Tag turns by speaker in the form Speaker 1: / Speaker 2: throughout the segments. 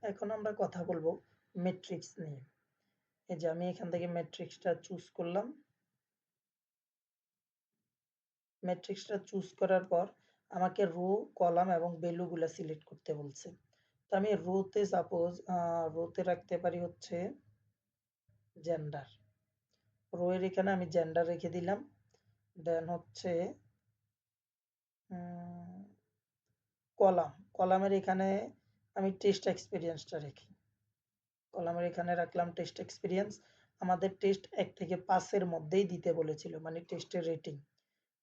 Speaker 1: এখন আমরা কথা বলবো ম্যাট্রিক্স নিয়ে। এই যে আমি এখান থেকে ম্যাট্রিক্সটা চুজ করলাম। ম্যাট্রিক্সটা চুজ করার পর আমাকে রো, কলাম এবং ভ্যালু গুলা সিলেক্ট করতে বলছে। তো আমি রোতে সাপোজ রোতে রাখতে পারি হচ্ছে জেন্ডার। রো এর এখানে আমি জেন্ডার রেখে দিলাম। দেন হচ্ছে কলামের এখানে আমি টেস্ট এক্সপিরিয়েন্সটা রাখি। কলামের এখানে রাখলাম টেস্ট এক্সপিরিয়েন্স। আমাদের টেস্ট ১ থেকে ৫ এর মধ্যেই দিতে বলেছিল, মানে টেস্টের রেটিং।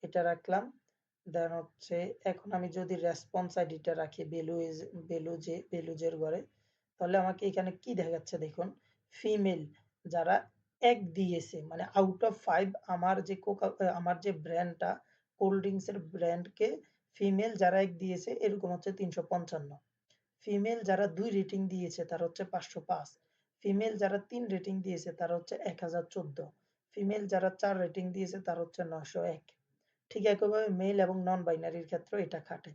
Speaker 1: এটা রাখলাম। দেন হচ্ছে এখন আমি যদি রেসপন্স আইডিটা রাখি ভ্যালুজের ঘরে, তাহলে আমাকে এখানে কি দেখাচ্ছে দেখুন, ফিমেল যারা ১ দিয়েছে, মানে আউট অফ ৫ আমার যে ব্র্যান্ডটা কোল্ড ড্রিংকস এর ব্র্যান্ডকে ফিমেল যারা ১ দিয়েছে এরকম হচ্ছে ৩৫৫। ফিমেল যারা ২ রেটিং দিয়েছে তারা হচ্ছে ৫০৫। ফিমেল যারা ৩ রেটিং দিয়েছে তারা হচ্ছে ১০১৪। ফিমেল যারা ৪ রেটিং দিয়েছে তারা হচ্ছে ৯০১। ঠিক একইভাবে মেল এবং নন বাইনারির ক্ষেত্রেও এটা খাটে।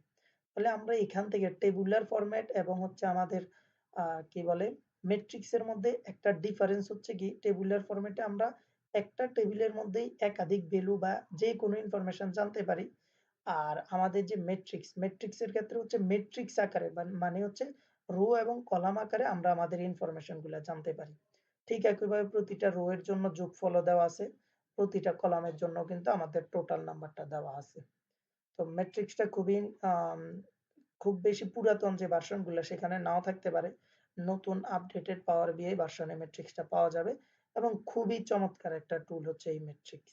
Speaker 1: তাহলে আমরা এখান থেকে টেবুলার ফরম্যাট এবং হচ্ছে আমাদের কি বলে মেট্রিক্স এর মধ্যে একটা ডিফারেন্স হচ্ছে কি, টেবুলার ফরম্যাটে আমরা একটা টেবিলের মধ্যেই একাধিক ভ্যালু বা যেকোনো ইনফরমেশন জানতে পারি। আর আমাদের যে ম্যাট্রিক্স এর ক্ষেত্রে হচ্ছে ম্যাট্রিক্স আকারে মানে হচ্ছে রো এবং কলাম আকারে আমরা আমাদের ইনফরমেশন গুলা জানতে পারি। ঠিক একইভাবে প্রতিটা রো এর জন্য যোগফলও দেওয়া আছে। প্রতিটা কলামের জন্য কিন্তু আমাদের টোটাল নাম্বারটা দেওয়া আছে। তো ম্যাট্রিক্সটা আম খুব বেশি পুরাতন যে ভার্সন গুলা সেখানে নাও থাকতে পারে। নতুন আপডেটেড পাওয়ার বিআই ভার্সনে ম্যাট্রিক্সটা পাওয়া যাবে এবং খুবই চমৎকার একটা টুল হচ্ছে এই ম্যাট্রিক্স।